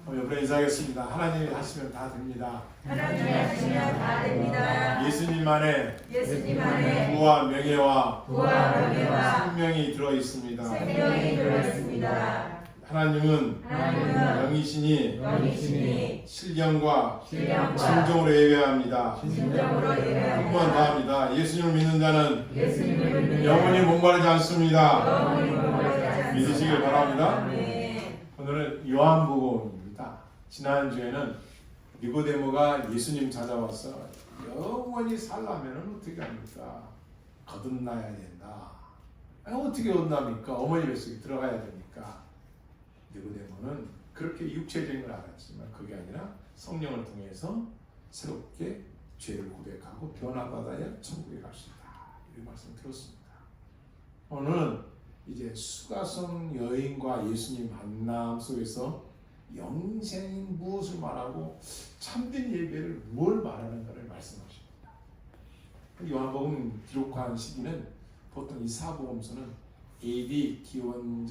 옆으로 인사하겠습니다. 하나님이 하시면 다 됩니다. 하나님이 하시면 다 됩니다. 예수님 안에 부와 명예와 생명이 들어 있습니다. 하나님은 영이시니 신령과 진정으로 예배합니다. 한 번 더 합니다. 예수님을 믿는 자는 영원히 목마르지 않습니다. 믿으시길 바랍니다. 오늘은 요한복음입니다. 지난주에는 니고데모가 예수님 찾아와서 영원히 살려면 어떻게 합니까? 거듭나야 된다. 어떻게 얻납니까? 어머니 뱃속에 들어가야 되니까. 니고데모는 그렇게 육체적인 걸 알았지만 그게 아니라 성령을 통해서 새롭게 죄를 고백하고 변화받아야 천국에 갈 수 있다. 이런 말씀 들었습니다. 오늘은 이제 수가성 여인과 예수님 만남 속에서 영생인 무엇을 말하고 참된 예배를 뭘 말하는가를 말씀하십니다. 요한복음 기록한 시기는 보통 이 사복음서는 AD 기원후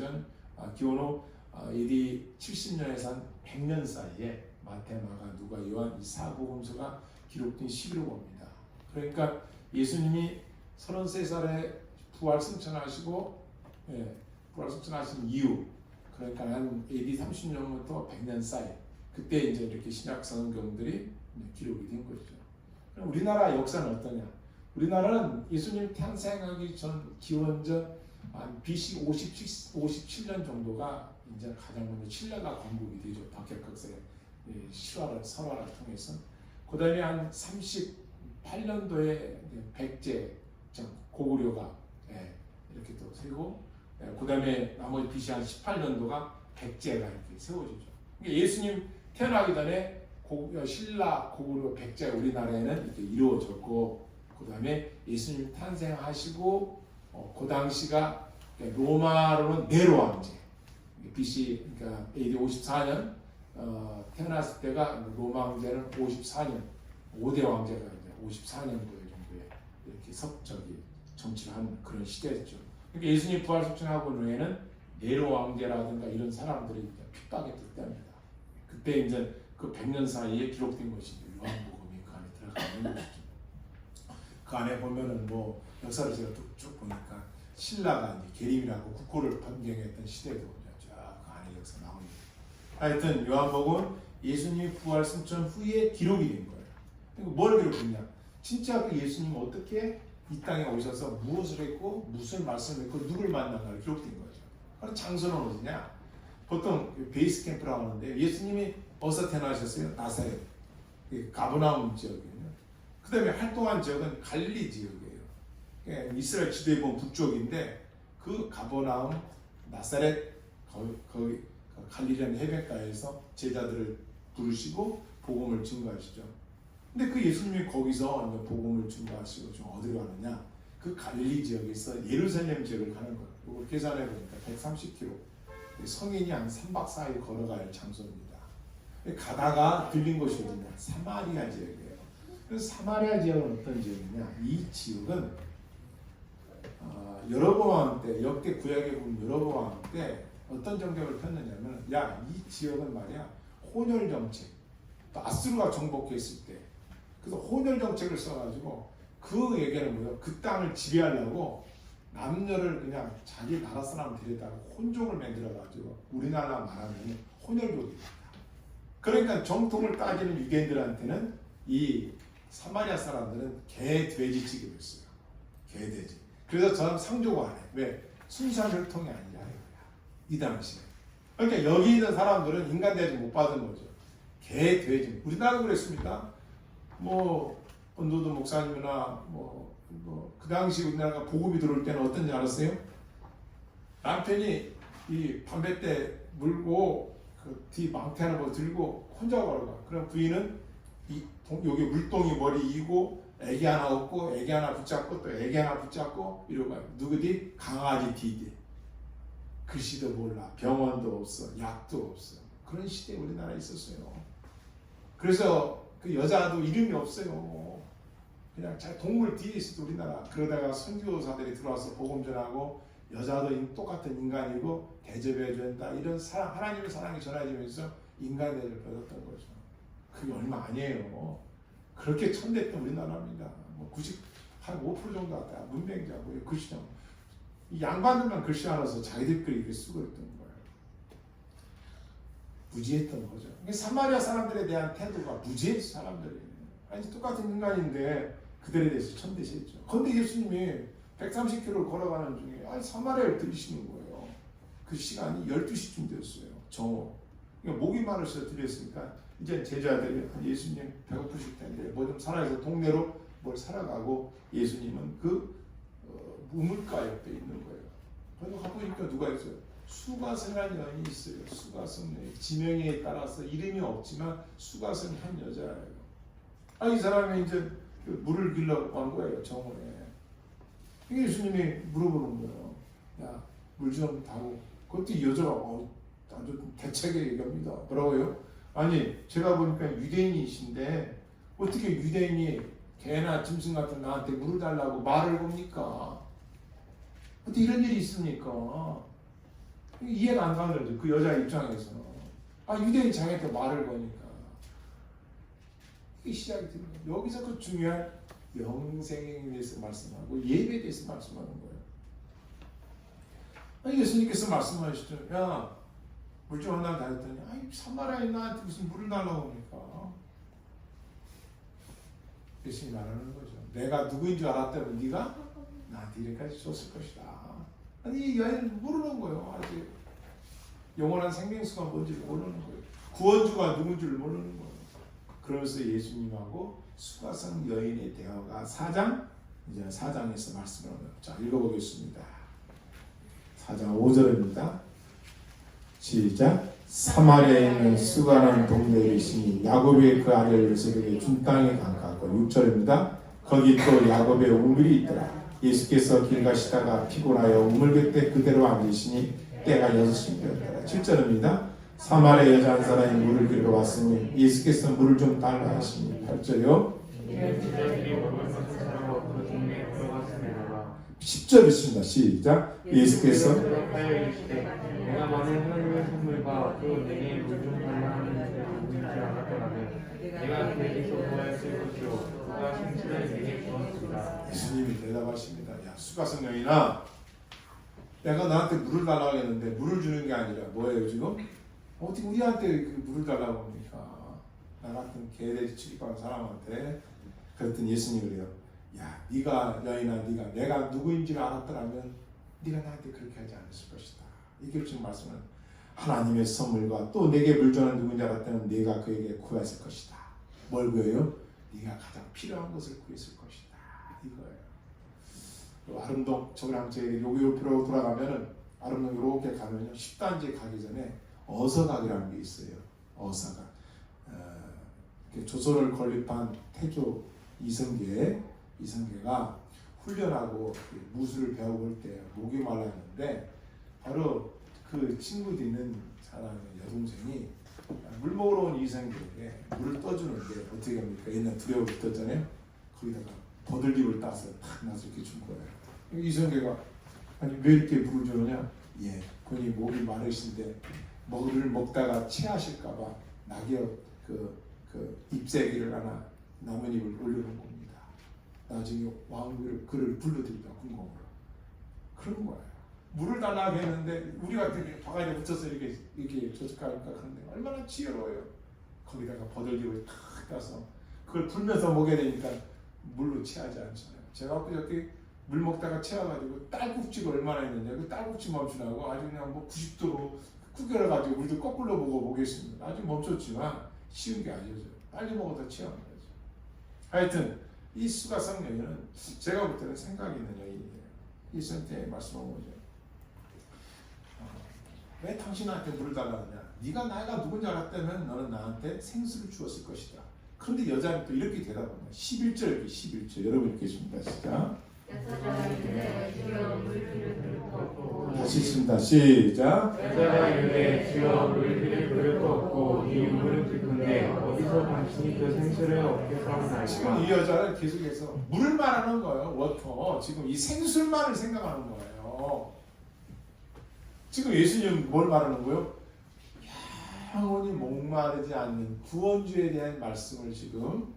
AD 70년에서 한 100년 사이에 마태, 마가, 누가, 요한 이 사복음서가 기록된 시기로 봅니다. 그러니까 예수님이 33살에 부활 승천하시고 부활승천하신 이후, 그러니까 한 AD 30년부터 100년 사이, 그때 이제 이렇게 신약 성경들이 기록이 된 거죠. 그럼 우리나라 역사는 어떠냐? 우리나라는 예수님 탄생하기 전 기원전 BC 57년 정도가 이제 가장 먼저 신라가 건국이 되죠. 박혁학사의 설화를 통해서. 그다음에 한 38년도에 백제 고구려가 이렇게 또 세고, 그 다음에 나머지 BC 한 18년도가 백제가 이렇게 세워지죠. 그러니까 예수님 태어나기 전에 신라, 고구려, 백제 우리나라에는 이렇게 이루어졌고, 그 다음에 예수님 탄생하시고, 그 당시가 로마로는 네로 왕제, BC 그러니까 AD 54년 태어났을 때가 로마 왕제는 54년, 5대 왕제가 이제 54년도에 정도에 이렇게 정치를 하는 그런 시대였죠. 그러니까 예수님 부활승천하고 후에는 네로 왕제라든가 이런 사람들이 핍박했기 때문이다. 그때 이제 그 100년 사이에 기록된 것이 요한복음이 그 안에 들어가 있는 것이죠. 그 안에 보면은 뭐 역사를 제가 쭉 보니까 신라가 이제 계림이라고 국호를 변경했던 시대도 그 안에 역사 나옵니다. 하여튼 요한복음은 예수님이 부활승천 후에 기록이 된 거예요. 그러니까 뭘 기록했냐? 진짜 그 예수님은 어떻게 이 땅에 오셔서 무엇을 했고 무슨 말씀을 했고 누굴 만났나를 기록된 거죠. 그럼 장소는 어디냐? 보통 베이스 캠프라고 하는데 예수님이 어디서 태어나셨어요? 나사렛, 가버나움 지역이에요. 그 다음에 활동한 지역은 갈릴리 지역이에요. 이스라엘 지도에 보면 북쪽인데 그 가버나움, 나사렛 거기 갈릴리라는 해변가에서 제자들을 부르시고 복음을 증거하시죠. 근데 그 예수님이 거기서 복음을 증거하시고 좀 어디로 가느냐? 그 갈릴리 지역에서 예루살렘 지역을 가는 거예요. 이걸 계산해 보니까 130km. 성인이 한 3박 4일 걸어갈 장소입니다. 가다가 들린 곳이 어디냐? 사마리아 지역이에요. 그래서 사마리아 지역은 어떤 지역이냐? 이 지역은 여로보암 때, 역대 구약에 보면 여로보암 때 어떤 정책을 폈느냐면, 이 지역은 말이야 혼혈 정책. 또 아수르가 정복했을 때, 그래서 혼혈 정책을 써가지고 그 얘기는 뭐예요? 그 땅을 지배하려고 남녀를 그냥 자기 나라 사람 데려다가 혼종을 만들어가지고 우리나라 말하면 혼혈족입니다. 그러니까 정통을 따지는 유대인들한테는 이 사마리아 사람들은 개, 돼지 취급했어요. 개, 돼지. 그래서 저는 상조가 안 해. 왜? 순수한 혈통이 아니라 이 당시에. 그러니까 여기 있는 사람들은 인간 대접 못 받은 거죠. 개, 돼지. 우리나라도 그랬습니다. 언도도 목사님이나 그 당시 우리나라가 복음이 들어올 때는 어떤지 알았어요? 남편이 이 담배 때 물고 그 뒤 망태 하나 들고 혼자 걸어가. 그럼 부인은 여기 물동이 머리 이고 애기 하나 얻고 애기 하나 붙잡고 또 애기 하나 붙잡고 이러고 가요. 누구디? 강아지 뒤에. 글씨도 몰라. 병원도 없어. 약도 없어. 그런 시대에 우리나라에 있었어요. 그래서 그 여자도 이름이 없어요. 그냥 동물 뒤에 있어도 우리나라. 그러다가 선교사들이 들어와서 복음 전하고 여자도 똑같은 인간이고 대접해야 된다. 이런 하나님의 사랑이 전해지면서 인간애를 뺏었던 거죠. 그게 얼마 아니에요. 그렇게 천대했던 우리나라입니다. 뭐 95% 정도 왔다. 문맹자고요. 글씨장. 이 양반들만 글씨 알아서 자기들끼리 이렇게 쓰고 있던 거예요. 무지했던 거죠. 사마리아 사람들에 대한 태도가 무지했어, 사람들이. 아니, 똑같은 인간인데 그들에 대해서 천대시했죠. 그런데 예수님이 130km를 걸어가는 중에 사마리아를 들이시는 거예요. 그 시간이 12시쯤 되었어요. 정오. 그러니까 목이 마르셔서 들렸으니까 이제 제자들이 예수님 배고프실 텐데 뭐 좀 살아서 동네로 뭘 살아가고 예수님은 그 우물가 옆에 있는 거예요. 그래서 가보니까 누가 있어요? 수가성이라는 여인이 있어요. 수가성 여인. 지명에 따라서 이름이 없지만 수가성 한 여자예요. 이 사람이 이제 물을 길러 간 거예요. 정원에. 예수님이 물어보는 거예요. 야, 물 좀 다오. 그것도 이 여자가 아주 대차게 얘기합니다. 뭐라고요? 아니, 제가 보니까 유대인이신데 어떻게 유대인이 개나 짐승 같은 나한테 물을 달라고 말을 겁니까? 어떻게 이런 일이 있습니까? 이해가 안 가는 거죠. 그 여자 입장에서. 유대인 자기한테 말을 거니까. 이게 시작이 되는 거예요. 여기서 그 중요한 영생에 대해서 말씀하고 예배에 대해서 말씀하는 거예요. 예수님께서 말씀하시죠. 야, 물 좀 하나 달랬더니 사마리아인 나한테 무슨 물을 달라고 합니까? 예수님이 말하는 거죠. 내가 누구인 줄 알았다면 네가 나한테 이래까지 줬을 것이다. 이 여인은 모르는 거예요. 아직 영원한 생명수가 뭔지를 모르는 거예요. 구원주가 누군지를 모르는 거예요. 그러면서 예수님하고 수가성 여인의 대화가 4장, 이제 4장에서 말씀을 합니다. 자, 읽어보겠습니다. 4장 5절입니다. 시작. 사마리아에 있는 수가라는 동네에 있으니 야곱의 그 아들 요셉에게 준 땅에 가깝고 6절입니다. 거기 또 야곱의 우물이 있더라. 예수께서 길 가시다가 피곤하여 우물 곁에 그대로 앉으시니 때가 6시 되었더라. 7절입니다. 사마리아 여자 한 사람이 물을 길러 왔으니 예수께서 물을 좀 달라 하시니 8절이요. 10절 있습니다. 시작. 예수께서 내가 만일 하나님의 선물과 또 내게 물 좀 달라 하는 누구인지 알았더라면 내가 그에게서 구하였을 것이요 그가 생수를 내게 주었습니다. 예수님이 대답하십니다. 야, 수가성 여인아, 내가 너한테 물을 달라고 했는데 물을 주는 게 아니라 뭐예요 지금? 어떻게 우리한테 그 물을 달라고 합니까? 나 같은 개돼지 취급하는 사람한테. 그랬더니 예수님이 그래요. 야, 네가 여인아, 네가 내가 누구인지를 알았더라면 네가 나한테 그렇게 하지 않았을 것이다. 이게 지금 말씀은 하나님의 선물과 또 내게 물 주는 누구인지 알았다면 네가 그에게 구했을 것이다. 뭘 구해요? 네가 가장 필요한 것을 구했을 것이다. 이거예요. 아름동 저랑 저희 요기요표로 돌아가면은 아름동 이렇게 가면요 10단지 가기 전에 어서각이라는 게 있어요. 어서각. 조선을 건립한 태조 이성계가 훈련하고 무술을 배워볼 때 목이 말랐는데 바로 그 친구도 있는 사람의 여동생이 물 먹으러 온 이성계에게 물을 떠주는데 어떻게 합니까? 옛날 두려워 붙었잖아요. 거기다가 버들잎을 따서 탁 놔서 이렇게 준 거예요. 이성계가 아니 왜 이렇게 물을 주느냐? 예, 그분이 목이 마르신데 물을 먹다가 체하실까봐 낙엽 그 잎새기를 하나 나뭇잎을 올려놓은 겁니다. 나중에 왕비를 그를 불러들이다 궁공으로. 그런 거예요. 물을 달라고 했는데 우리 같은 게 바가지에 붙여서 이렇게 저축하니까 그런데 얼마나 지혜로워요. 거기다가 버들잎을 탁 따서 그걸 불면서 먹여야 되니까 물로 체하지 않잖아요. 제가 그저께 물 먹다가 체해가지고 딸꾹질 얼마나 했느냐. 그 딸꾹질 멈추라고 아주 그냥 뭐 90도로 구겨가지고 물도 거꾸로 보겠습니다. 아직 멈췄지만 쉬운 게 아니죠. 빨리 먹어도 체하는 거죠. 하여튼 이 수가성 여인은 제가 볼 때는 생각이 있는 여인이에요. 이 선택에 말씀한 거죠. 왜 당신한테 물을 달라느냐? 네가 나가 누군지 알았다면 너는 나한테 생수를 주었을 것이다. 그런데 여자는 또 이렇게 대답합니다. 11절 여러분 읽겠습니다. 시작. 다시 읽습니다. 시작. 여자가 이르되 주여 물기를 그릇 없고 이 우물은 깊은데 어디서 당신이 그 생수를 얻게 사오나이까. 지금 이 여자는 계속해서 물을 말하는 거예요. 워터. 지금 이 생술만을 생각하는 거예요. 지금 예수님은 뭘 말하는 거예요? 야, 영원히 목마르지 않는 구원주에 대한 말씀을 지금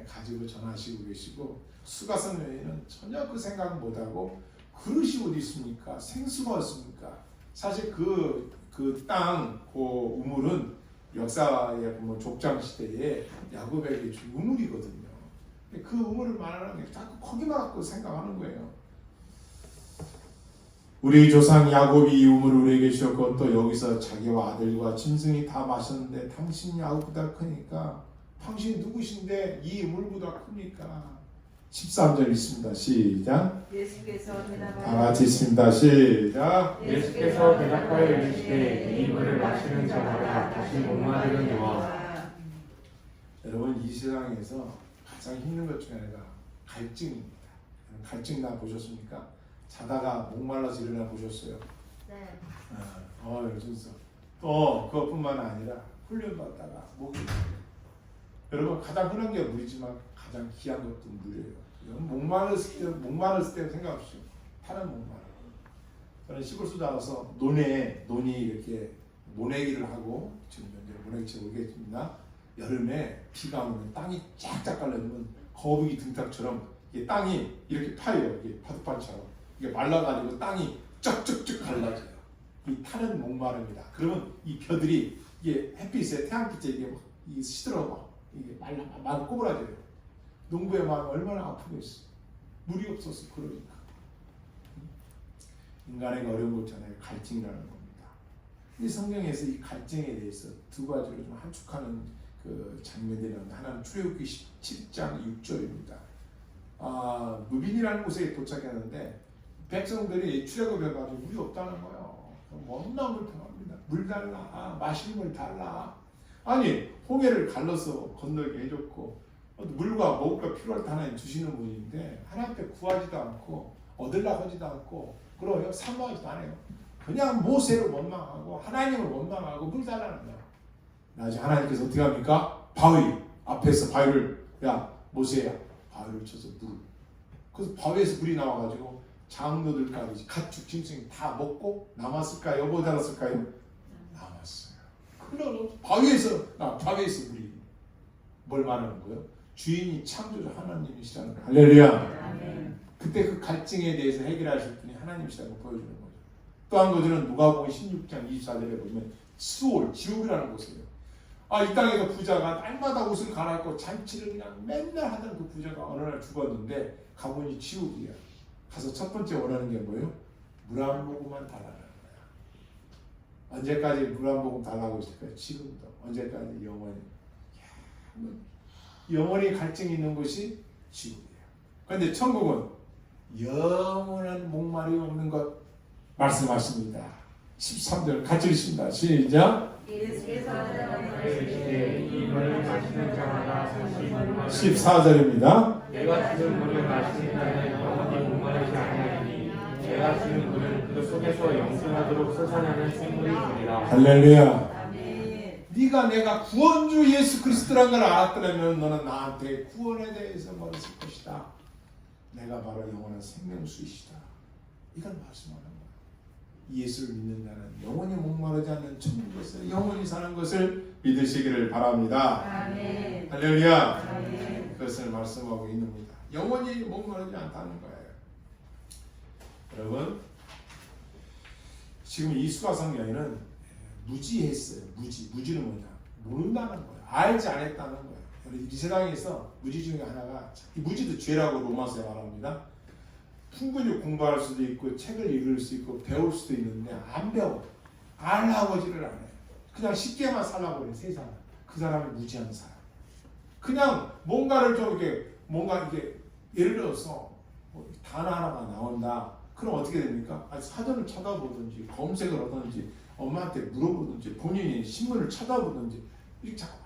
가지고 전하시고 계시고, 수가성 여인은 전혀 그 생각 못하고 그릇이 어디 있습니까? 생수가 없습니까? 사실 그 땅, 그 우물은 역사의 뭐 족장 시대에 야곱에게 준 우물이거든요. 그 우물을 말하는 게 자꾸 거기만 갖고 생각하는 거예요. 우리 조상 야곱이 이 우물을 우리에게 주셨고 또 여기서 자기와 아들과 짐승이 다 마셨는데 당신이 야곱보다 크니까 당신이 누구신데 이 우물보다 큽니까? 13절 있습니다. 시작. 예수께서 다 같이 있습니다. 시작. 예수께서 대답하여 이르시되 이 물을 마시는 자마다 다시 목마르느니와. 여러분, 이 세상에서 가장 힘든 것 중에 하나가 갈증입니다. 갈증 나 보셨습니까? 자다가 목말라서 일어나 보셨어요? 네. 진짜. 또 그것뿐만 아니라 훈련받다가 목이 여러분, 가장 흔한 게 물이지만 가장 귀한 것도 물이에요. 목마르을 때 생각하십시오. 타는 목마르. 저는 시골서 나가서 논이 이렇게 모내기를 하고, 지금 현재 모내기채 오겠습니다. 여름에 비가 오면 땅이 쫙쫙 깔려지면 거북이 등딱처럼 이게 땅이 이렇게 파요. 이게 바둑판처럼 이게 말라가지고 땅이 쩍쩍쩍 갈라져요. 이 타는 목마릅니다. 그러면 이 벼들이 이게 햇빛에 태양빛에 이게 막 시들어가 이게 말라 꼬부라져요. 농부의 마음 얼마나 아프겠어. 물이 없어서 그러니까. 인간에게 어려운 것 있잖아요. 갈증이라는 겁니다. 이 성경에서 이 갈증에 대해서 두 가지로 좀 함축하는 그 장면들이 나옵니다. 하나는 출애굽기 17장 6절입니다. 무빈이라는 곳에 도착했는데 백성들이 출애굽해가지고 물이 없다는 거예요. 너무나 불평합니다. 물 달라, 마실 물 달라. 아니, 홍해를 갈라서 건너게 해줬고 물과 먹을 거 필요할 때 하나님 주시는 분인데 하나님 앞에 구하지도 않고 얻으려고 하지도 않고 그러요. 사모하지도 않아요. 그냥 모세를 원망하고 하나님을 원망하고 물 달라는 거야. 나중에 하나님께서 어떻게 합니까? 바위 앞에서 바위를, 야 모세야, 바위를 쳐서 물. 그래서 바위에서 물이 나와가지고 장로들까지 가축 짐승이 다 먹고 남았을까요? 못 알았을까요? 남았어요. 그럼 바위에서 물이 뭘 말하는 거예요? 주인이 창조주 하나님이시라는 거예요. 할렐루야. 그때 그 갈증에 대해서 해결하실 분이 하나님이시라는 걸 보여주는 거죠. 또 한 가지는 누가복음 16장 24절에 보면 수올, 지옥이라는 곳이에요. 이 땅에서 부자가 날마다 옷을 갈아입고 잔치를 그냥 맨날 하던 그 부자가 어느 날 죽었는데 가보니 지옥이야. 가서 첫 번째 원하는 게 뭐예요? 물 한 모금만 달라는 거야. 언제까지 물 한 모금 달라고 있을까요? 지금도. 언제까지? 영원히. 영원히 갈증이 있는 곳이 지옥이에요. 그런데 천국은 영원한 목마름이 없는 것 말씀하십니다. 13절 같이 읽습니다. 시작. 예수께서 이르시되 이 물을 마시는 자마다 다시 목마르니와. 14절입니다. 내가 주는 물을 마시는 자는 영원히 목마르지 아니하리니 내가 주는 물은 그 속에서 영생하도록 솟아나는 생물이 되리라. 할렐루야. 아멘. 네가 내가 구원주 예수 그리스도라는 걸 알았더라면 너는 나한테 구원에 대해서 말했을 것이다. 내가 바로 영원한 생명수이시다. 이걸 말씀하는 거야. 예수를 믿는 자는 영원히 목마르지 않는 천국에서 영원히 사는 것을 믿으시기를 바랍니다. 아멘. 할렐루야. 아멘. 그것을 말씀하고 있는 겁니다. 영원히 목마르지 않다는 거예요. 여러분, 지금 이 수가성 여인은 무지했어요. 무지는 뭐냐? 모른다는 거예요. 알지 않았다는 거예요. 이 세상에서 무지 중에 하나가, 이 무지도 죄라고 로마서에 말합니다. 충분히 공부할 수도 있고 책을 읽을 수 있고 배울 수도 있는데 안 배워. 알라고 하지를 않아요. 그냥 쉽게만 살라고 그래. 세상은. 그 사람이 무지한 사람. 그냥 뭔가를 좀 이렇게 예를 들어서 단어 하나가 나온다. 그럼 어떻게 됩니까? 사전을 쳐다보든지 검색을 하든지 엄마한테 물어보든지 본인이 신문을 쳐다보든지 이렇게 자꾸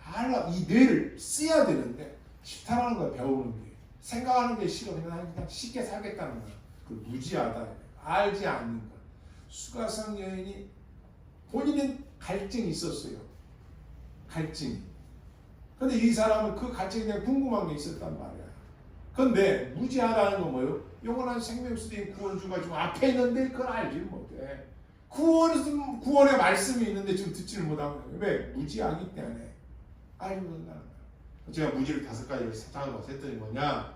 이 뇌를 써야 되는데 싫다라는 거야. 배우는 게. 생각하는 게 싫어. 그냥 쉽게 살겠다는 거야. 그 무지하다. 알지 않는 것. 수가성 여인이 본인은 갈증이 있었어요. 갈증이. 근데 이 사람은 그 갈증에 대한 궁금한 게 있었단 말이야. 근데 무지하다는 건 뭐예요? 영원한 생명수인 구원주가 지금 앞에 있는데 그걸 알지 못해. 구원의 말씀이 있는데 지금 듣지를 못하고 있어요. 왜? 무지하기 때문에. 알지 못한다는 거예요. 제가 무지를 5가지를 찾아서 했더니 뭐냐?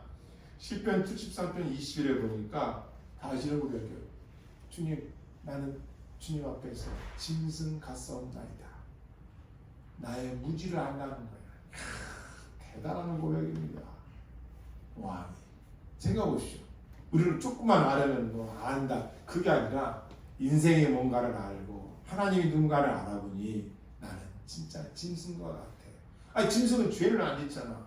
시편 73편 20일에 보니까 다 이런 고백해요. 주님, 나는 주님 앞에서 짐승 같사옵나이다. 나의 무지를 안다는 거예요. 대단한 고백입니다. 와, 생각해보십시오. 우리는 조금만 알으면 뭐 안다. 그게 아니라 인생의 뭔가를 알고 하나님이 누군가를 알아보니 나는 진짜 짐승과 같아. 아니, 짐승은 죄를 안 짓잖아.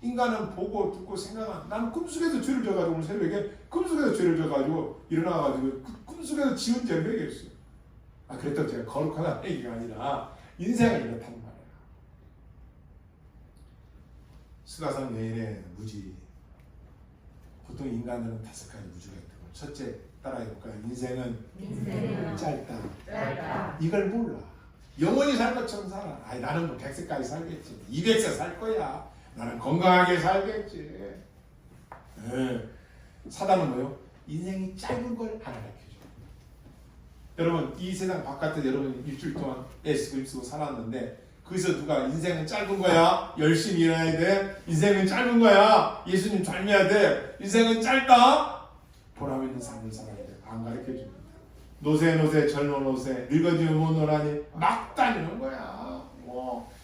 인간은 보고 듣고 생각한. 나는 꿈속에서 죄를 져가지고 오늘 새벽에 꿈속에서 죄를 져가지고 일어나가지고 꿈속에서 지은 죄를 매겼어요. 그랬다고 제가 거룩하다는 얘기가 아니라 인생이 이렇단 말이야. 수가성 여인의 무지. 보통 인간들은 5가지 무지가 있다고. 첫째, 따라해볼까요? 인생은 짧다. 이걸 몰라. 영원히 살 것처럼 살아. 나는 뭐 100세까지 살겠지. 200세 살 거야. 나는 건강하게 살겠지. 사단은 뭐요? 인생이 짧은 걸 알아가르쳐줘. 여러분, 이 세상 바깥에 여러분 일주일 동안 애쓰고 힘쓰고 살았는데 거기서 누가 인생은 짧은 거야. 열심히 일해야 돼. 인생은 짧은 거야. 예수님 닮아야 돼. 인생은 짧다. 보람 있는 삶을 살아야 돼. 안 가르쳐줍니다. 노세 젊은 노세 늙어지면 못 노라니 막 다니는 거야.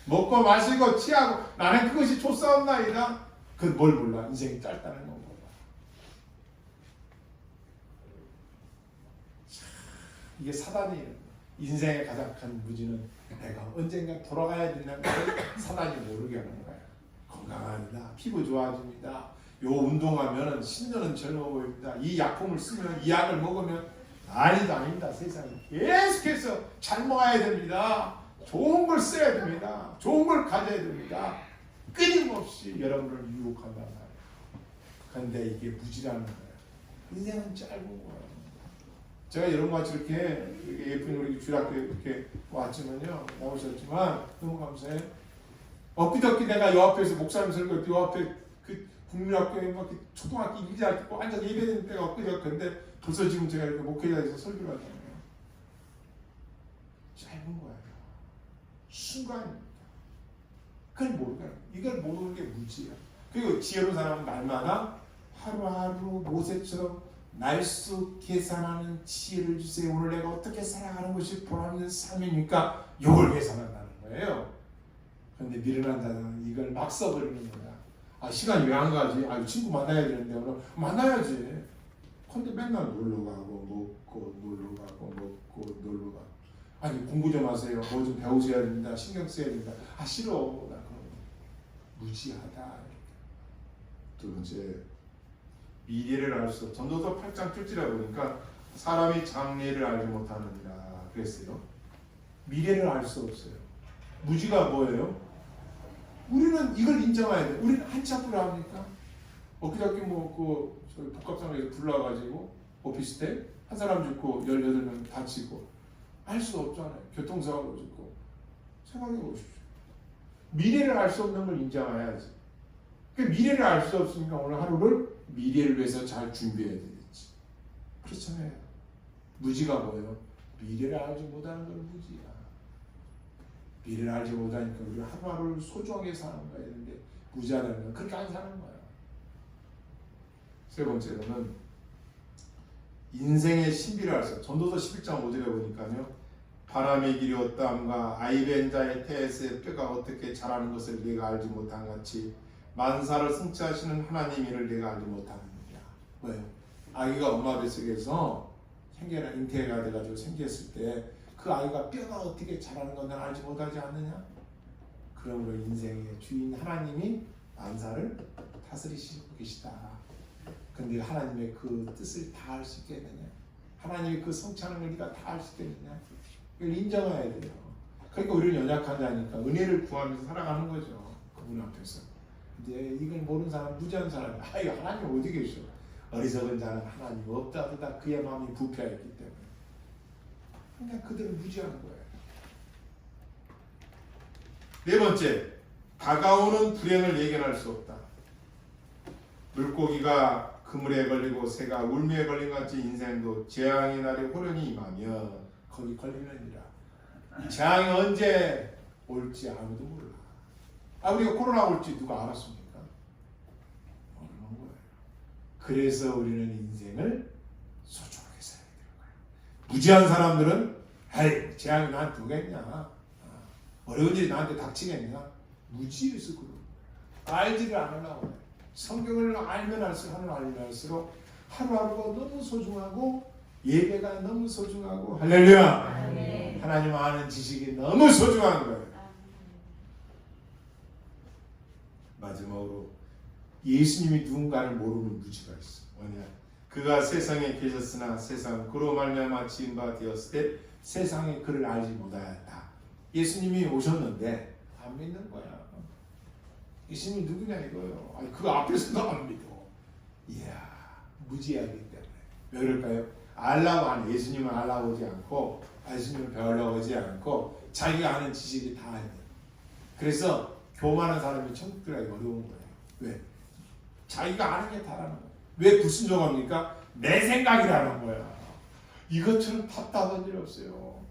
먹고 마시고 취하고 나는 그것이 좋사옵나이다. 그건 뭘 몰라. 인생이 짧다는 건 몰라. 이게 사단이에요. 인생의 가장 큰 무지는 내가 언젠가 돌아가야 된다는 걸 사단이 모르게 하는 거야. 건강합니다. 피부 좋아집니다. 요 운동하면 10년은 젊어 보입니다. 이 약품을 쓰면 이 약을 먹으면 아닙니다. 세상에 계속해서 잘 먹어야 됩니다. 좋은 걸 써야 됩니다. 좋은 걸 가져야 됩니다. 끊임없이 여러분을 유혹한단 말이에요. 그런데 이게 무지라는 거예요. 인생은 짧은 거예요. 제가 여러분같이 이렇게 예쁜 우리 주일학교에 이렇게 왔지만요. 나오셨지만 너무 감사해요. 엊그저께 내가 요 앞에서 목사님 설교 요 앞에 그 국민학교에 막 초등학교 1학기 앉아서 예배드리는 때가 엊그저께인데 벌써 지금 제가 이렇게 목회자에서 설교를 하잖아요. 짧은 거예요. 순간입니다. 그걸 모르겠어요. 이걸 모르는 게 무지야. 그리고 지혜로운 사람은 날마다 하루하루 모세처럼 날수 계산하는 지혜를 주세요. 오늘 내가 어떻게 살아가는 것이 보람있는 삶입니까? 이걸 계산한다는 거예요. 그런데 미련한 자는 이걸 막 써버리는 거야. 시간이 왜 안 가지? 친구 만나야 되는데 오늘 만나야지. 근데 맨날 놀러 가고 먹고 놀러 가고 먹고 놀러 가고. 공부 좀 하세요. 뭐 좀 배우셔야 됩니다. 신경 써야 됩니다. 싫어. 나 그런 무지하다. 두 번째, 미래를 알 수 없어. 전도서 8장 7절에 보니까 사람이 장래를 알지 못하느니라 그랬어요. 미래를 알 수 없어요. 무지가 뭐예요? 우리는 이걸 인정해야 돼. 우리는 한치 앞으로 합니까? 엊그저께 저희 복합상에서 불러가지고 오피스텔 한 사람 죽고 18명 다치고 알 수 없잖아요. 교통사고로 죽고. 생각해 보십시오. 미래를 알 수 없는 걸 인정해야지. 미래를 알 수 없으니까 오늘 하루를 미래를 위해서 잘 준비해야 되겠지. 그렇잖아요. 무지가 뭐예요? 미래를 알지 못하는 건 무지야. 미래를 알지 못하니까 우리 하루하루를 소중하게 사는 거야 되는데 무지하다는 건 그렇게 안 사는 거야. 세 번째로는 인생의 신비를 알 수. 전도서 11장 5절에 보니까요. 바람의 길이 어떠함과 아이벤 자의 태에서의 뼈가 어떻게 자라는 것을 내가 알지 못한 같이 만사를 성취하시는 하나님 일을 내가 알지 못하느니라. 왜요? 아기가 엄마 뱃속에서 잉태가 돼가지고 생겼을 때 그 아이가 뼈가 어떻게 자라는 건 알지 못하지 않느냐? 그러므로 인생의 주인 하나님이 만사를 다스리시고 계시다. 근데 하나님의 그 뜻을 다 알 수 있겠느냐? 하나님의 그 성취하는 걸 네가 다 알 수 있겠느냐? 이걸 인정해야 돼요. 그러니까 우리는 연약한 자니까 은혜를 구하면서 살아가는 거죠. 그분 앞에서. 근데 이걸 모르는 사람, 무지한 사람이 이거 하나님 어디 계셔? 어리석은 자는 하나님 없다보다 그의 마음이 부패했기 때문에 그냥 그들은 무지한 거예요. 네 번째, 다가오는 불행을 예견할 수 없다. 물고기가 그물에 걸리고 새가 울매에 걸린 같이 인생도 재앙의 날에 호련히 임하면 거기 걸리느니라. 재앙이 언제 올지 아무도 몰라. 우리가 코로나 올지 누가 알았습니까? 모르는 거예요. 그래서 우리는 인생을 소중하게 살아야 되는 거예요. 무지한 사람들은 에이, 재앙이 나한테 오겠냐, 어려운 일이 나한테 닥치겠냐, 무지해서 그런 거예요. 알지를 않으려고 해요. 성경을 알면 알수록 하루하루가 너무 소중하고 예배가 너무 소중하고 할렐루야. 네. 하나님 아는 지식이 너무 소중한 거예요. 마지막으로 예수님이 누군가를 모르는 무지가 있어. 뭐냐? 그가 세상에 계셨으나 세상 그로 말미암아 지은 바 되었을 때 세상에 그를 알지 못하였다. 예수님이 오셨는데 안 믿는 거야. 예수님이 누구냐 이거예요. 그 앞에서도 안 믿어. 이야, 무지하기 때문에. 왜 그럴까요? 알라고 하는, 예수님을 알라고 하지 않고 예수님을 배우려고 하지 않고 자기가 아는 지식이 다 아니에요. 그래서 교만한 사람이 천국 들어가기 어려운 거예요. 왜? 자기가 아는 게 다라는 거예요. 왜 불순종합니까? 내 생각이라는 거야. 이것처럼 답답한 일 없어요.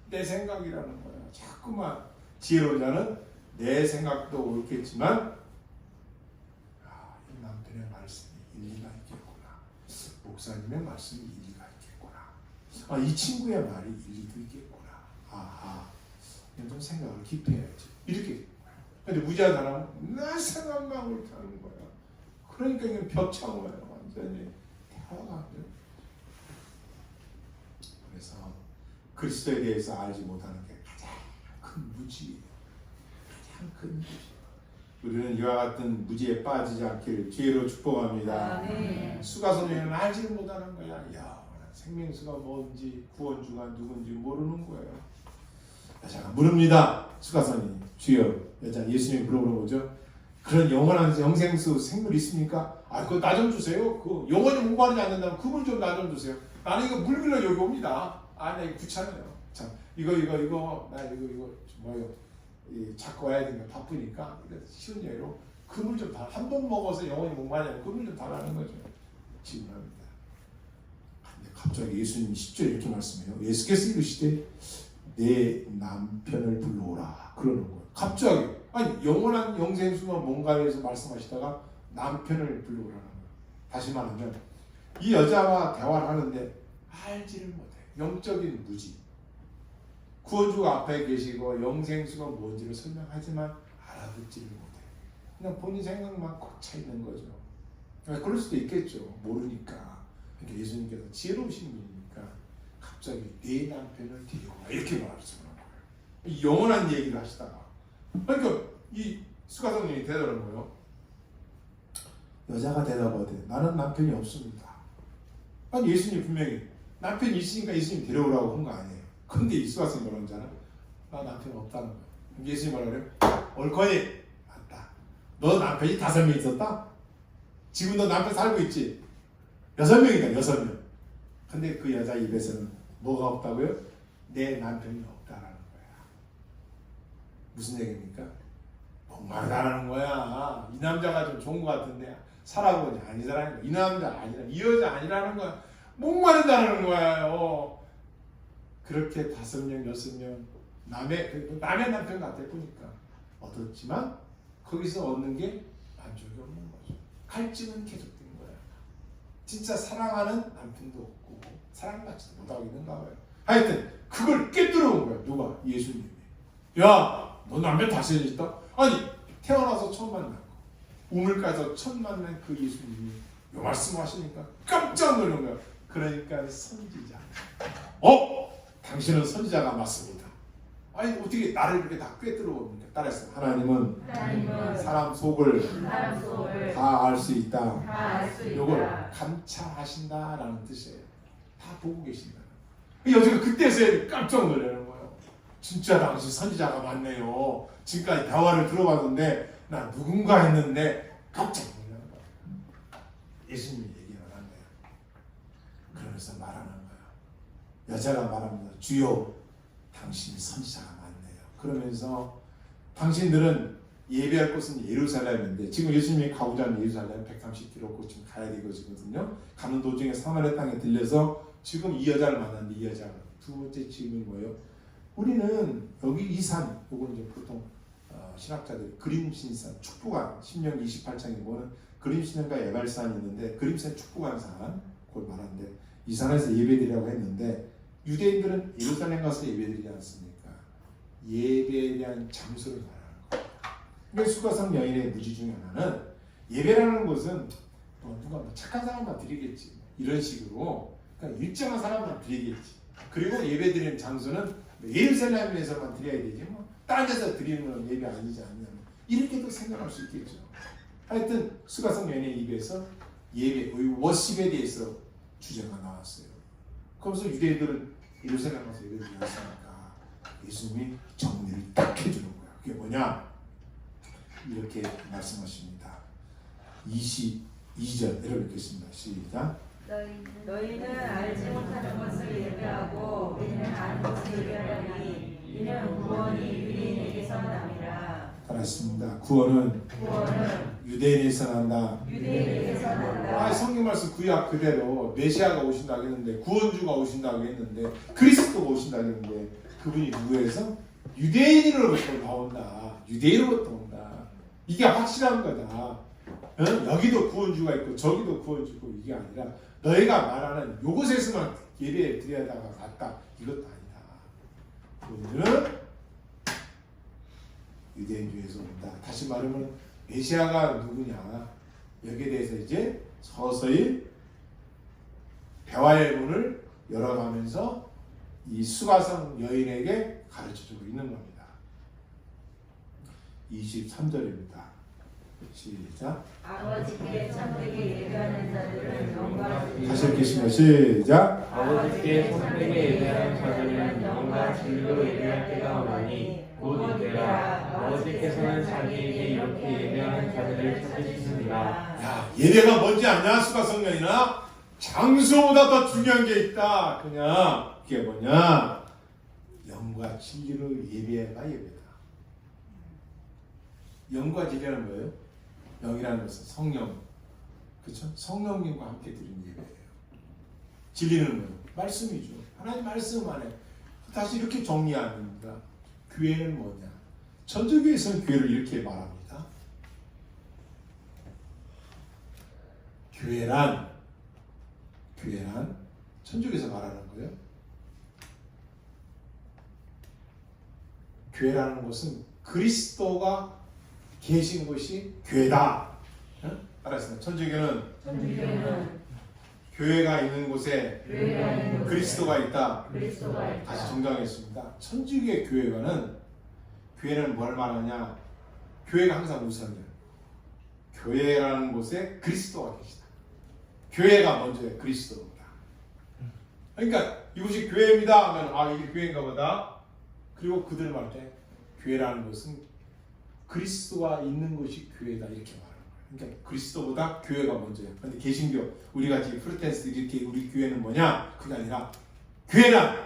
내 생각이라는 거야. 자꾸만 지혜로운 자는 내 생각도 옳겠지만 이 남편의 말씀이 일리가 있겠구나. 목사님의 말씀이 일리가 있겠구나. 이 친구의 말이 일리도 있겠구나. 좀 생각을 깊이 해야지. 이렇게. 근데 무지한 사람은 내 생각만 옳게 하는 거야. 그러니까 이게 벽창호예요. 완전히 대화가 안 돼요. 그래서 그리스도에 대해서 알지 못하는 게 가장 큰 무지예요. 가장 큰 무지. 우리는 이와 같은 무지에 빠지지 않기를 주의로 축복합니다. 수가성령은 알지 못하는 거야. 야, 생명수가 뭔지 구원주가 누군지 모르는 거예요. 여자가 물읍니다. 수가성이 주여, 여자 예수님 물어보는 거죠. 그런 영원한 영생수 생물 있습니까? 그거 나 좀 주세요. 그거 영원히 공부하지 않는다면 그물 좀 나 좀 주세요. 나는 이거 물 빌려 여기 옵니다. 나 이거 귀찮아요. 참 이거 나 이거 뭐요? 자꾸 와야 되니까 바쁘니까 이거 쉬운 예로 그물 좀 다 한 번 먹어서 영원히 공부하냐면 그물 좀 달라는 거죠. 질문합니다. 근데 갑자기 예수님이 10절 이렇게 말씀해요. 예수께서 이르시되 내 남편을 불러오라 그러는 거예요. 갑자기 영원한 영생수만 뭔가에서 말씀하시다가 남편을 불러오라는 거예요. 다시 말하면 이 여자와 대화를 하는데 알지를 못해. 영적인 무지. 구원주가 앞에 계시고 영생수가 뭔지를 설명하지만 알아듣지를 못해. 그냥 본인 생각만 꽉 차 있는 거죠. 그럴 수도 있겠죠. 모르니까. 그러니까 예수님께서 지혜로우신 분이니까 갑자기 내 남편을 데려오라 이렇게 말씀하는 거예요. 영원한 얘기를 하시다가 그러니까 이 수가성님이 대답하는 거예요. 여자가 대답하되 나는 남편이 없습니다. 예수님 분명히 남편이 있으니까 예수님 데려오라고 한 거 아니에요. 근데 이 수가성이 뭐라는 줄 알아? 나 남편 없다는 거예요. 예수님 뭐라 그래요? 옳거니 맞다. 너 남편이 5명 있었다? 지금 너 남편 살고 있지? 6명이다 6명. 근데 그 여자 입에서는 뭐가 없다고요? 내 남편이 없다라는 거야. 무슨 얘기입니까? 목마르다라는 거야. 이 남자가 좀 좋은 것 같은데 살아보니 아니다라는 거야. 이 남자 아니라 이 여자 아니라는 거야. 목마르다라는 거예요. 그렇게 5명 6명 남의 남편 같아 보니까 얻었지만 거기서 얻는 게 만족이 없는 거죠. 갈증은 계속된 거야. 진짜 사랑하는 남편도 없고 사랑받지도 못하고 있는가 봐요. 하여튼 그걸 깨뜨려온 거야. 누가? 예수님이. 야, 너 남편 다시 있다? 아니 태어나서 처음 만난 거, 우물가에서 처음 만난 그 예수님이 이 말씀하시니까 깜짝 놀란 거야. 그러니까 선지자. 당신은 선지자가 맞습니다. 아니 어떻게 나를 이렇게 다 꿰뚫어옵니까? 따라서 하나님은 사람 속을 다 알 수 있다. 이걸 감찰하신다라는 뜻이에요. 다 보고 계신다. 여자가 그때서야 깜짝 놀라는 거예요. 진짜 당신 선지자가 맞네요. 지금까지 대화를 들어봤는데 나 누군가 했는데 깜짝 놀라는 거예요. 예수님이 얘기를 한 거예요. 그러면서 말하는 거예요. 여자가 말합니다. 주여, 당신이 선지자가 맞네요. 그러면서 당신들은 예배할 곳은 예루살렘인데 지금 예수님이 가고자 하는 예루살렘 130km 지금 가야 되거든요. 가는 도중에 사마리아 땅에 들려서 지금 이 여자를 만났는데 이 여자가 두 번째 질문이 뭐예요? 우리는 여기 이 산, 요거는 이제 보통 신학자들이 그림신산, 축복한 신명기 28장에 보면 그림신산과 에발산이 있는데 그림신산 축복한 산 그걸 말하는데 이 산에서 예배드리라고 했는데 유대인들은 예루살렘 가서 예배드리지 않습니까? 예배에 대한 장소를 말하는 거예요. 그러니까 수가성 여인의 무지 중에 하나는 예배라는 것은 누가 착한 사람만 드리겠지 이런 식으로 그러니까 일정한 사람만 드리겠지. 그리고 예배드리는 장소는 예루살렘에서만 드려야 되지 다른 데서 드리는 건 예배 아니지 않냐 이렇게도 생각할 수 있겠죠. 하여튼 수가성 여인의 입에서 예배, 워십에 대해서 주제가 나왔어요. 그러면서 유대인들은 예루살렘 가서 예배를 드렸으니까 예수님이 정리를 딱 해주는 거야. 그게 뭐냐? 이렇게 말씀하십니다. 22절 읽겠습니다. 시작. 너희는 알지 못하는 것을 예배하고 우리는 아는 것을 예배하니 이는 구원이 유대인에게서 남이라. 알았습니다. 구원은 유대인에서 난다. 유대인에게서 난다. 성경 말씀 구약 그대로 메시아가 오신다고 했는데 구원주가 오신다고 했는데 그리스도가 오신다고 했는데 그분이 누구에서? 유대인으로부터 나온다. 유대인으로부터 온다. 이게 확실한 거다. 여기도 구원주가 있고 저기도 구원주고 이게 아니라 너희가 말하는 요것에서만 예배 드려야다가 갔다 이것도 아니다. 구원주는 유대인주에서 온다. 다시 말하면 메시아가 누구냐 여기에 대해서 이제 서서히 대화의 문을 열어가면서 이 수가성 여인에게 가르쳐주고 있는 겁니다. 23절입니다. 시작. 아버지께 참되게 예배하는 자들은 영광 다시 읽겠습니다. 시작. 아버지께 참되게 예배하는 자들은 영과 진리로 예배할 때가 오나니 곧 이때라. 아버지께서는 자기에게 이렇게 예배하는 자들을 찾으시느니라. 야, 예배가 뭔지 아냐? 수가성 여인아? 장소보다 더 중요한 게 있다. 그냥 그게 뭐냐? 영과 진리로 예배가 예배다. 영과 진리는 뭐예요? 영이라는 것은 성령, 그렇죠? 성령님과 함께 드리는 예배예요. 진리는 뭐예요? 말씀이죠. 하나님 말씀 안에 다시 이렇게 정리합니다. 교회는 뭐냐? 천주교에서는 교회를 이렇게 말합니다. 교회란 천주교에서 말하는 거예요. 교회라는 것은 그리스도가 계신 곳이 교회다. 알았습니다. 천주교는 교회가 있는 곳에 그리스도가 있다. 다시 정정했습니다. 천주교의 교회는 뭘 말하냐? 교회가 항상 우선이에요. 교회라는 곳에 그리스도가 계시다. 교회가 먼저예요. 그리스도입니다. 그러니까 이곳이 교회입니다 하면 이게 교회인가 보다. 그리고 그들 말할 때 교회라는 것은 그리스도가 있는 곳이 교회다 이렇게 말하는 거예요. 그러니까 그리스도보다 교회가 먼저예요. 그런데 개신교 우리같이 프로테스트 이렇게 우리 교회는 뭐냐? 그게 아니라 교회란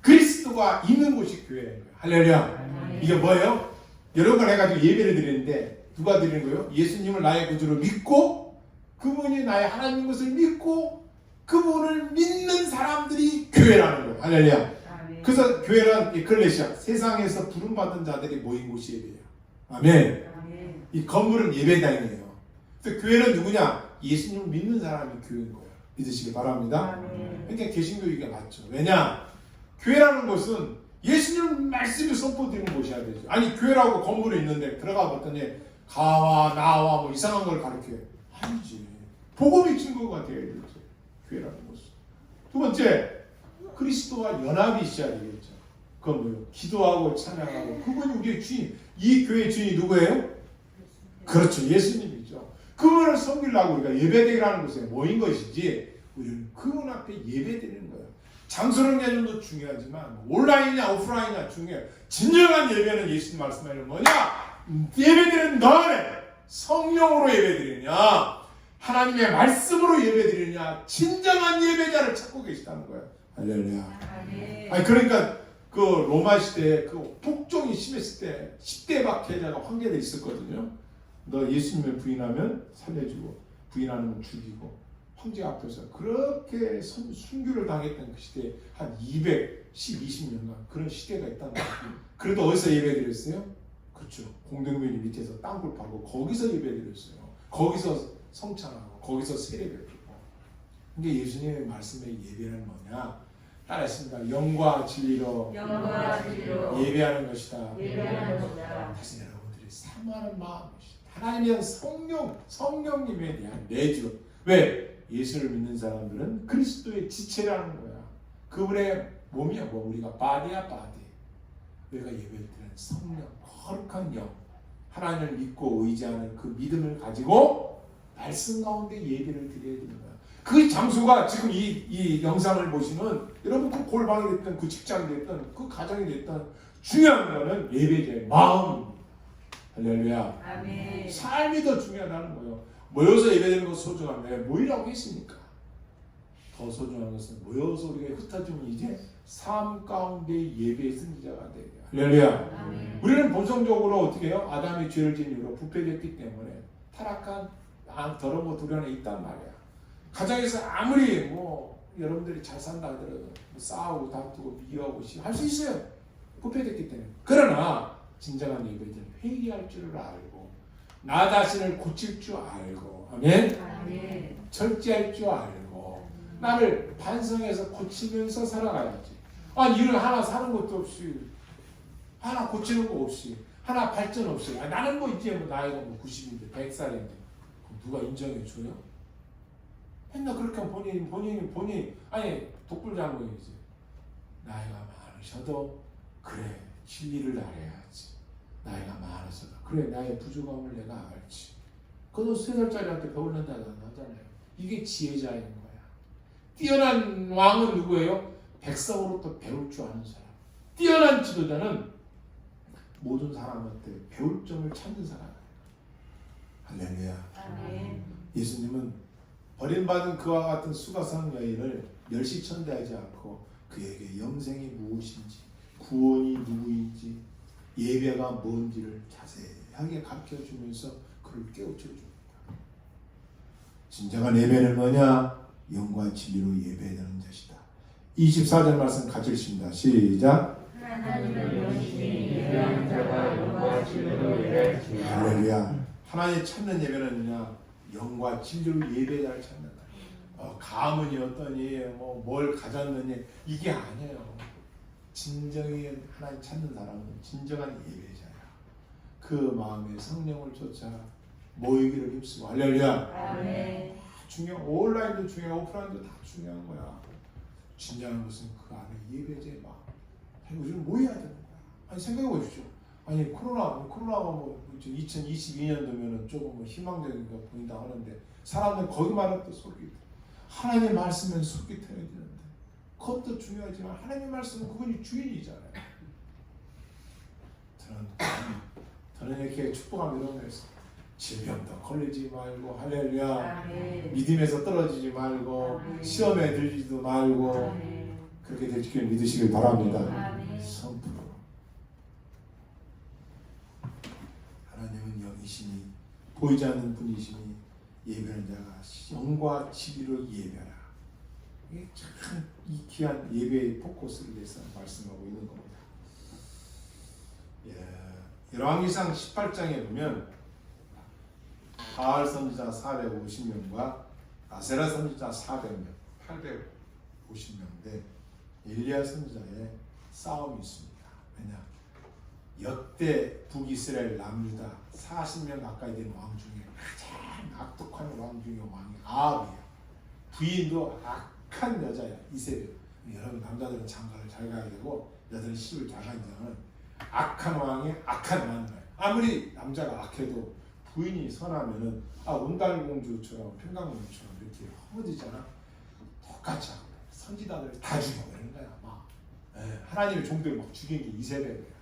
그리스도가 있는 곳이 교회인 거예요. 할렐루야. 이게 뭐예요? 여러 번 해가지고 예배를 드리는데 누가 드리는 거예요? 예수님을 나의 구주로 믿고 그분이 나의 하나님 것을 믿고 그분을 믿는 사람들이 교회라는 거예요. 할렐루야. 그래서 교회란 에클레시아 세상에서 부름받은 자들이 모인 곳이 예배예요. 아멘. 이 건물은 예배당이에요. 그래서 교회는 누구냐? 예수님을 믿는 사람이 교회인 거예요. 믿으시기 바랍니다. 그러니까 개신교 이게 맞죠. 왜냐? 교회라는 것은 예수님 말씀이 선포되는 곳이어야 되죠. 아니 교회라고 건물이 있는데 들어가 봤더니 가와 나와 뭐 이상한 걸 가르쳐요. 아니지. 복음이 증거가 되어야 되죠. 교회라는 것은. 두 번째, 그리스도와 연합이 있어야 되겠죠. 그건 뭐예요? 기도하고 찬양하고 그분이 우리의 주인. 이 교회의 주인이 누구예요? 그렇죠. 예수님이죠. 그분을 섬기려고 우리가 예배드리라는 곳에 모인 것이지 우리는 그분 앞에 예배드리는 거예요. 장소는 좀 더 중요하지만 온라인이냐 오프라인이냐 중요해요. 진정한 예배는 예수님 말씀하는 뭐냐? 예배드리는 너 안에 성령으로 예배드리냐 하나님의 말씀으로 예배드리냐 진정한 예배자를 찾고 계시다는 거예요. 할렐루야. 아니 그러니까 그 로마 시대에 그 폭정이 심했을 때 10대 박해자가 황제돼 있었거든요. 너 예수님을 부인하면 살려주고 부인하면 죽이고 황제 앞에서 그렇게 순교를 당했던 그 시대에 한 10, 20년간 그런 시대가 있단 말이에요. 그래도 어디서 예배드렸어요? 그렇죠. 공동묘지 밑에서 땅굴 파고 거기서 예배드렸어요. 거기서 성찬하고 거기서 세례를 드리고. 이게 예수님의 말씀의 예배는 뭐냐? 따라했습니다. 영과 진리로 예배하는 것이다. 다시 여러분들이 사모하는 마음이시다. 하나님의 성령님에 대한 내주. 왜? 예수를 믿는 사람들은 그리스도의 지체라는 거야. 그분의 몸이야. 뭐 우리가 바디야 바디. 우리가 예배를 드리는 성령, 거룩한 영, 하나님을 믿고 의지하는 그 믿음을 가지고 말씀 가운데 예배를 드려야 되는 거야. 그 장소가 지금 이 영상을 보시는 여러분 그 골방이 됐든 그 직장이 됐든 그 가정이 됐든 중요한 거는 예배자의 마음입니다. 할렐루야. 아멘. 삶이 더 중요하다는 거예요. 모여서 예배드리는 것 소중한데 모이라고 했으니까 더 소중한 것은 모여서 우리가 흩어지면 이제 삶 가운데 예배의 승리자가 되게. 할렐루야. 아멘. 우리는 본성적으로 어떻게 해요? 아담이 죄를 지은 이후로 부패됐기 때문에 타락한 더러운 것 두려움에 있단 말이야. 가정에서 아무리 여러분들이 잘 산다 하더라도 싸우고 다투고 미워하고 할 수 있어요. 부패됐기 때문에. 그러나 진정한 예배자는 회개할 줄을 알고 나 자신을 고칠 줄 알고 아멘. 아멘. 절제할 줄 알고 나를 반성해서 고치면서 살아가야지. 아니 일을 하나 사는 것도 없이 하나 고치는 거 없이 하나 발전 없이 나는 이제 나이가 90인데 100살인데 누가 인정해 줘요? 맨날 그렇게 하면 본인이 아니 독불장군이지. 나이가 많으셔도 그래 진리를 알아야지. 나이가 많아서 그래 나의 부족함을 내가 알지. 그것도 3살짜리한테 배우는다고 하잖아요. 이게 지혜자인 거야. 뛰어난 왕은 누구예요? 백성으로부터 배울 줄 아는 사람. 뛰어난 지도자는 모든 사람한테 배울 점을 찾는 사람이에요. 할렐루야. 아멘. 예수님은 버림받은 그와 같은 수가성 여인을 멸시천대하지 않고 그에게 영생이 무엇인지 구원이 누구인지 예배가 뭔지를 자세하게 가르쳐주면서 그를 깨우쳐줍니다. 진정한 예배는 뭐냐? 영과 진리로 예배하는 것이다. 24절 말씀 같이 읽습니다. 시작. 하나님을 영이시니 예배하는 자가 영과 진리로 예배할지니 할렐루야. 하나님 찾는 예배는 뭐냐? 영과 진리로 예배자를 찾는다. 가문이 어떠니 뭘 가졌느니 이게 아니에요. 진정히 하나님 찾는 사람은 진정한 예배자야. 그 마음에 성령을 쫓아 모이기를 힘쓰고. 할렐루야. 아멘. 중요한 온라인도 중요하고 오프라인도 다 중요한 거야. 진정한 것은 그 안에 예배자의 마음. 요즘 모여야 되는 거야. 아니 생각해 보십시오. 아니 코로나가 2022년도면은 조금 희망적인 거 보인다 하는데 사람들 거기만 또 속이 하나님의 말씀은 속이 터야 되는데 그것도 중요하지만 하나님의 말씀은 그분이 주인이잖아요. 저는 이렇게 축복하며 이런 거였어요. 질병도 걸리지 말고 할렐루야. 아멘. 믿음에서 떨어지지 말고 아멘. 시험에 들지도 말고 아멘. 그렇게 될 줄 믿으시길 바랍니다. 아멘. 선포로 하나님은 영이시니 보이지 않는 분이시니 예배하는 자가 영과 진리로 예배하라. 이게 참 이 귀한 예배의 포커스를 위해서 말씀하고 있는 겁니다. 열왕기상 18장에 보면 바알 선지자 450명과 아세라 선지자 400명, 850명인데 엘리야 선지자의 싸움이 있습니다. 왜냐? 역대 북이스라엘 남유다 40명 가까이 된 왕 중에 가장 악독한 왕 중에 왕이 아합이야. 부인도 악한 여자야. 이세벨. 여러분 남자들은 장가를 잘 가야 되고 여자들은 시집을 잘 가는 자는 악한 왕이 악한 왕이야. 아무리 남자가 악해도 부인이 선하면은 온달공주처럼 평강공주처럼 이렇게 허무지잖아. 똑같이 하고 선지자들 다 죽여버리는 거야. 막 하나님의 종들을 막 죽인 게 이세벨이야.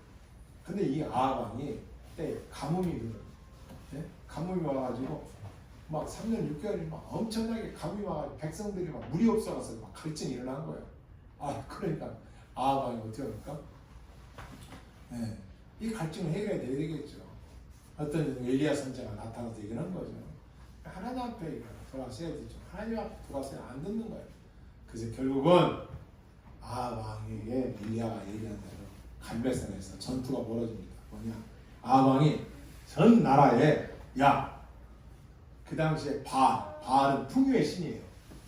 근데 이 아합왕이 때 가뭄이 들어. 가뭄이 와가지고 막 3년 6개월이 막 엄청나게 가뭄이 와가지고 백성들이 막 물이 없어가서 막 갈증이 일어난 거야. 그러니까 아합왕이 어떻게 합니까? 이 갈증을 해결해야 되겠죠. 어떤 엘리야 선지자가 나타나서 얘기를 한 거죠. 하나님 앞에 돌아서야 되죠. 하나님 앞에 돌아서야 안 듣는 거예요. 그래서 결국은 아합왕에게 엘리야가 얘기한 대로 갈멜산에서 전투가 벌어집니다. 뭐냐? 아합왕이 전 나라에 그 당시에 바알은 풍요의 신이에요.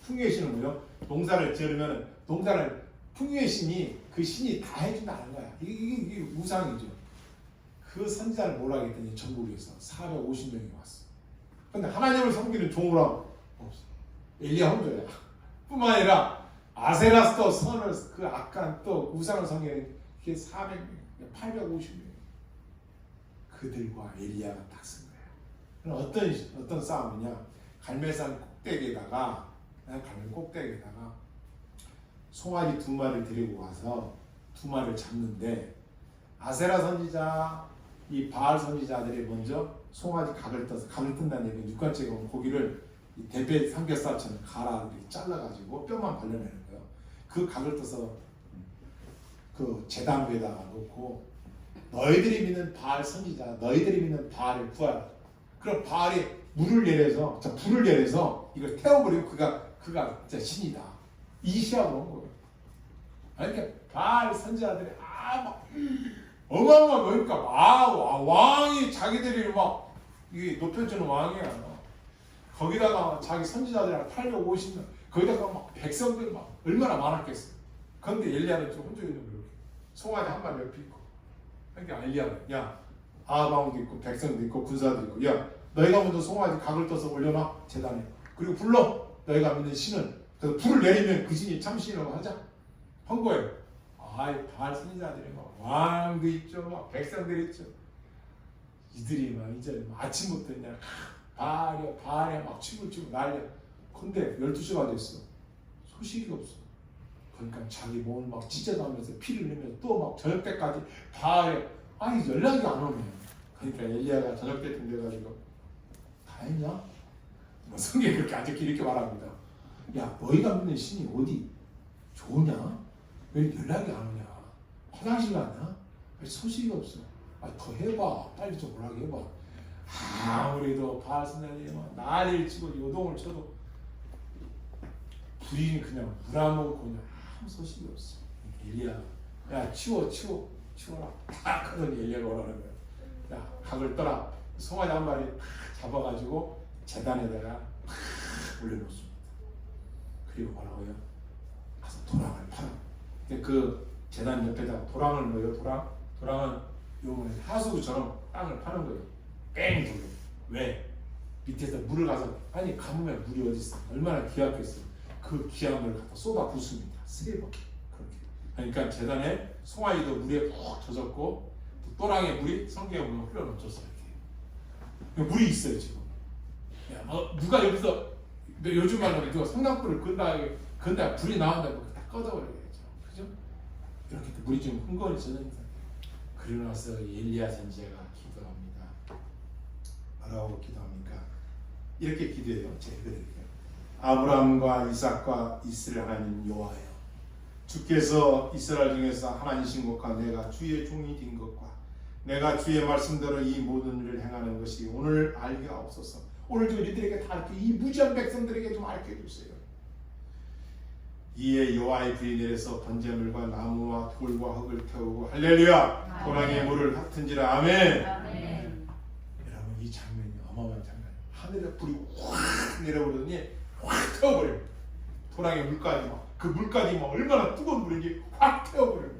풍요의 신은 뭐요? 농사를 지으면 농사를 풍요의 신이 그 신이 다 해준다는 거야. 이게 우상이죠. 그 선지자를 뭐라 했더니 전국에서 450명이 왔어. 근데 하나님을 섬기는 종으로 없어. 엘리야 혼자야. 뿐만 아니라 아세라스도 선을 그 악한 또 우상을 섬기는 그게 400명, 850명. 그들과 엘리야가 딱 쓴 거야. 어떤 싸움이냐? 갈멜산 꼭대기에다가 송아지 2마리를 데리고 와서 2마리를 잡는데 아세라 선지자, 이 바알 선지자들이 먼저 송아지 각을 뜬다는 얘기는 육관째 고기를 대패 삼겹살처럼 갈아 잘라가지고 뼈만 발라내는 거예요. 그 각을 떠서 그 제단 위에다가 놓고 너희들이 믿는 바알 선지자, 너희들이 믿는 바알을 구하라. 그럼 바알이 불을 내려서 이걸 태워버리고 그가 진짜 신이다. 이 시합을 한 거예요. 그러니까 바알 선지자들이 막 어마어마한 거니까 왕이 자기들이 막 이게 높여주는 왕이야. 거기다가 자기 선지자들이랑 850명 거기다가 막 백성들 막 얼마나 많았겠어. 그런데 엘리야는 좀 혼자 있는 거예요. 송아지 한 마리 옆에 있고. 그러니까 엘리야는 아합왕도 있고 백성도 있고 군사도 있고 너희가 먼저 송아지 각을 떠서 올려놔 제단에. 그리고 불러 너희가 믿는 신은. 그래서 불을 내리면 그 신이 참 신이라고 하자. 한 거예요. 바알 선지자들이 막 왕도 있죠, 막 백성들이 있죠. 이들이 막 이제 아침부터 그냥 바알이야 막 춤을 추고 난리야. 근데 12시가 됐어. 소식이 없어. 그러니까 자기 몸을 막 찢어가면서 피를 흘리면서 또 막 저녁 때까지 바알에 연락이 안 오네. 그러니까 엘리야가 저녁 때쯤 돼가지고 다 했냐? 뭐 성경에 그렇게 아직 이렇게 말합니다. 너희가 믿는 신이 어디 좋으냐? 왜 연락이 안 오냐? 화장실 갔냐? 소식이 없어. 더 해봐. 빨리 좀 오라고 해봐. 아무래도 바알 선지자들이 난리를 치고 요동을 쳐도 불이 그냥 물아먹고 그냥 아무 소식이 없어. 엘리야, 치워라. 딱 하더니 엘리야가 오라는 거야. 각을 떠라. 송아지 한 마리 잡아가지고 제단에다가 올려놓습니다. 그리고 뭐라고요? 가서 도랑을 팔아. 그 제단 옆에다가 도랑을 넣어요. 도랑은 요번에 하수구처럼 땅을 파는 거예요. 뺑 돌려. 왜? 밑에서 물을 가서 가뭄에 물이 어디 있어? 얼마나 귀하겠어. 그 귀한 물을 갖다 쏟아 붓습니다. 3번 그렇게. 그러니까 제단에 송아지도 물에 푹 젖었고 또랑의 물이 성경에 보면 흘러 넘쳤어 이렇게. 물이 있어요 지금. 누가 여기서 요즘 말로 누가 성당불을 건다 불이 나온다고 다 꺼져버려야죠. 그죠? 이렇게 물이 좀 흥건히 젖어있다. 그러고 나서 엘리야 선지자가 기도합니다. 뭐라고 기도합니까? 이렇게 기도해요. 제가 읽어드릴게요. 아브라함과 이삭과 이스라엘 하나님 여호와여, 주께서 이스라엘 중에서 하나님이신 것과 내가 주의 종이 된 것과 내가 주의 말씀대로 이 모든 일을 행하는 것이 오늘 알게 하옵소서. 오늘 좀 우리들에게 다 이렇게 이 무지한 백성들에게 좀 알게 해주세요. 이에 여호와의 불이 내려서 번제물과 나무와 돌과 흙을 태우고 할렐루야 도랑의 물을 흩은지라. 아멘. 여러분 이 장면이 어마어마한 장면이에요. 하늘에 불이 확 내려오더니 확 태워버려요. 도랑의 물까지 그 물까지 얼마나 뜨거운 물인지 확 태워버려요.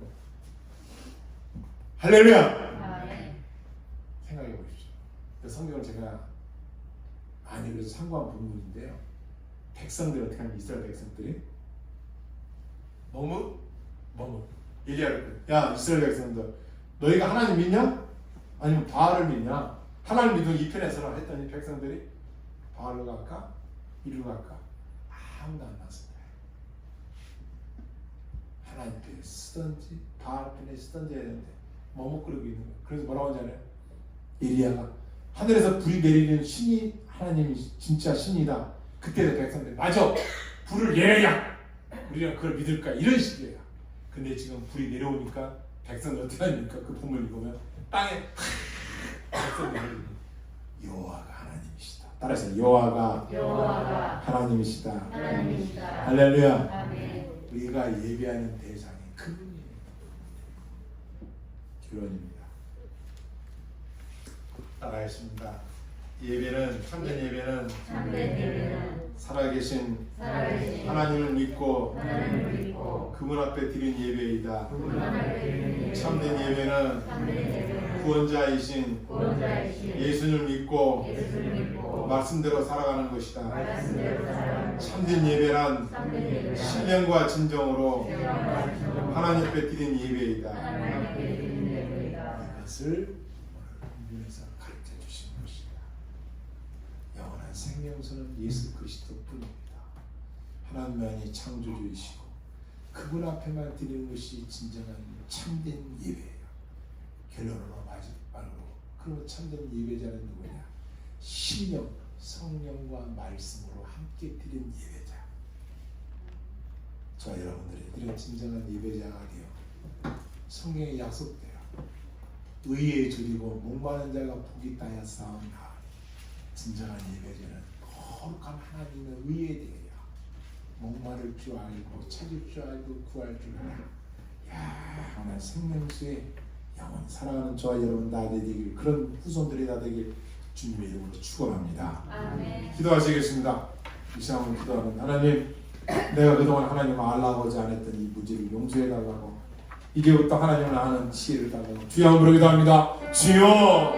할렐루야. 생각해 보십시오. 그 성경을 제가 많이 그래서 참고한 본문인데요. 백성들 어떻게 하면 이스라엘 백성들이 너무 엘리야를 이스라엘 백성들 너희가 하나님 믿냐? 아니면 바알을 믿냐? 하나님 믿으면 이 편에 서라 했더니 백성들이 바알로 갈까? 이리로 갈까? 아무도 안 났습니다. 하나님 편에 쓰든지 바알 편에 쓰든지 해야 되는데 머뭇거리고 있는 거예요. 그래서 뭐라고 하잖아요. 엘리야가 하늘에서 불이 내리는 신이 하나님이 진짜 신이다. 그때 백성들이 맞아. 불을 내려야 우리가 그걸 믿을까? 이런 식이에요. 근데 지금 불이 내려오니까 백성이 어떻게 하니까 그 본문을 보면 땅에 백성들이 여호와가 하나님이시다. 따라서 여호와가 하나님이시다. 할렐루야. 우리가 예배하는 대상이 결론입니다. 따라하겠습니다. 예배는 참된 예배는 참된 예배는 살아계신 살아계신 하나님을 믿고 하나님을 믿고 그분 앞에 드린 예배이다. 그분 앞에 드리는 예배 참된 예배는 참된 예배는 구원자이신 구원자이신 예수를 믿고 예수를 믿고 말씀대로 살아가는 것이다. 말씀대로 살아가는 참된 예배란 참된 예배는 신령과 진정으로 신령과 진정으로 하나님 앞에 드린 예배이다. 하나님 앞에 드리는 예배이다. 이것을 오늘 본문에서 가르쳐 주신 것이다. 영원한 생명수는 예수 그리스도뿐입니다. 하나님만이 창조주이시고 그분 앞에만 드리는 것이 진정한 참된 예배예요. 결론으로 마지막으로 그 참된 예배자는 누구냐? 신령, 성령과 말씀으로 함께 드린 예배자. 저와 여러분들이 이런 진정한 예배자가 되어 성경에 약속돼요. 의에 줄이고 목마른 자가 복이 따야 싸움이나. 진정한 예배자는 거룩한 하나님의 의에 대하여 목마를 줄 알고 찾을 줄 알고 구할 줄 알고 영원한 생명수에 영원히 살아가는 저와 여러분 다 되길, 그런 후손들이 다 되길 주님의 이름으로 축원합니다. 아멘. 기도하시겠습니다. 이 시간을 기도하는 하나님, 내가 그동안 하나님을 알라고지 않았던 이 무지를 용서해 달라고, 이제부터 하나님을 아는 지혜를 달라고 주여 한번 기도합니다. 주여.